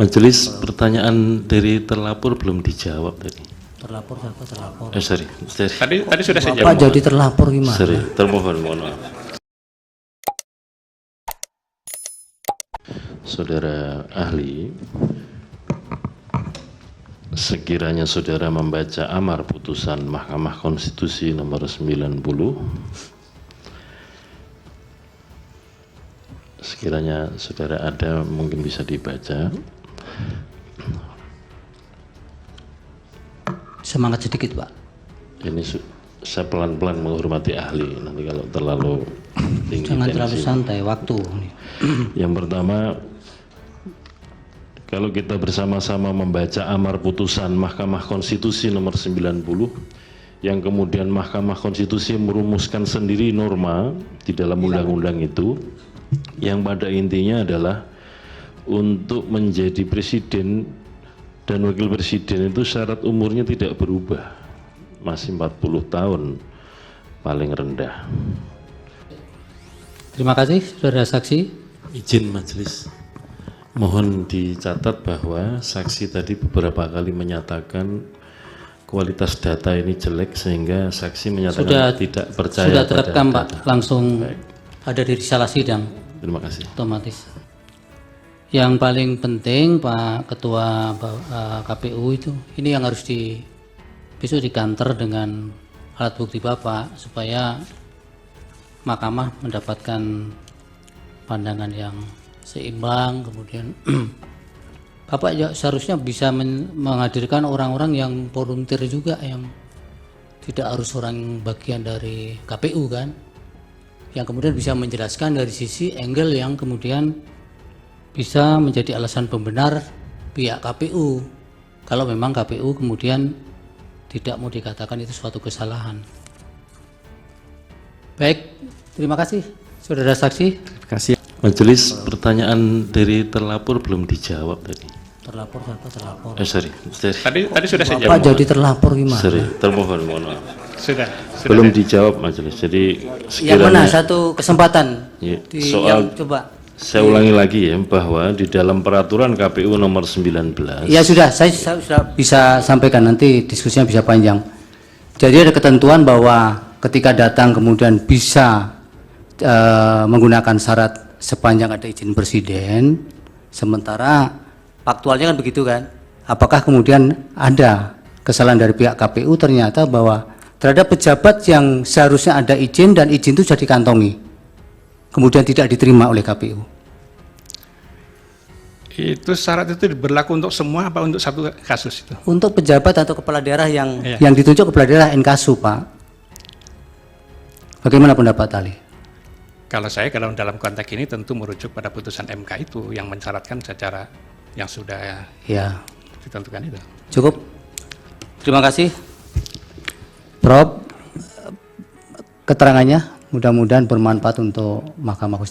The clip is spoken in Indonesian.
Majelis, pertanyaan dari terlapor belum dijawab tadi. Terlapor siapa terlapor? Sorry. Tadi sudah saya Bapak jawab. jadi terlapor gimana? Sorry, termohon, mohon maaf. Saudara ahli, sekiranya saudara membaca amar putusan Mahkamah Konstitusi nomor 90, sekiranya saudara ada mungkin bisa dibaca. Semangat sedikit, Pak. Ini saya pelan-pelan menghormati ahli, nanti kalau terlalu tinggi Jangan tensi. terlalu santai waktu. Yang pertama, kalau kita bersama-sama membaca amar putusan Mahkamah Konstitusi nomor 90, yang kemudian Mahkamah Konstitusi merumuskan sendiri norma di dalam undang-undang itu, yang pada intinya adalah untuk menjadi presiden dan wakil presiden itu syarat umurnya tidak berubah, masih 40 tahun paling rendah. Terima kasih, saudara saksi. Izin majelis, mohon dicatat bahwa saksi tadi beberapa kali menyatakan kualitas data ini jelek sehingga saksi menyatakan Sudah tidak percaya sudah pada terekam, Pak. data. Langsung Baik. ada di salah sidang Terima kasih. otomatis. Yang paling penting, Pak Ketua KPU itu, ini yang harus besok dikanter dengan alat bukti Bapak supaya Mahkamah mendapatkan pandangan yang seimbang. Kemudian Bapak ya seharusnya bisa menghadirkan orang-orang yang volunteer juga, yang tidak harus orang bagian dari KPU kan, yang kemudian bisa menjelaskan dari sisi angle yang kemudian bisa menjadi alasan pembenar pihak KPU kalau memang KPU kemudian tidak mau dikatakan itu suatu kesalahan. Baik, terima kasih saudara saksi. Terima kasih. Majelis, pertanyaan dari terlapor belum dijawab tadi. Terlapor siapa terlapor? Sorry. Tadi sudah saya Bapak jawab. jadi terlapor gimana? Sorry, termohon, mohon maaf. Sudah Belum dijawab majelis. Jadi Yang mana sekiranya satu kesempatan Ya, di soal- yang coba. saya ulangi lagi ya, bahwa di dalam peraturan KPU nomor 19, Ya sudah, saya sudah bisa sampaikan, nanti diskusinya bisa panjang. Jadi ada ketentuan bahwa ketika datang kemudian bisa menggunakan syarat sepanjang ada izin presiden, sementara faktualnya kan begitu kan. Apakah kemudian ada kesalahan dari pihak KPU ternyata bahwa terhadap pejabat yang seharusnya ada izin dan izin itu sudah dikantongi, kemudian tidak diterima oleh KPU? Itu syarat itu berlaku untuk semua apa untuk satu kasus itu? Untuk pejabat atau kepala daerah yang Iya. yang ditunjuk kepala daerah Inkasu, Pak. Bagaimana pendapat Ali? Kalau saya kalau dalam konteks ini tentu merujuk pada putusan MK itu yang mensyaratkan secara yang sudah Ya, ditentukan itu. cukup. Terima kasih, Prof. Keterangannya mudah-mudahan bermanfaat untuk Mahkamah Konstitusi.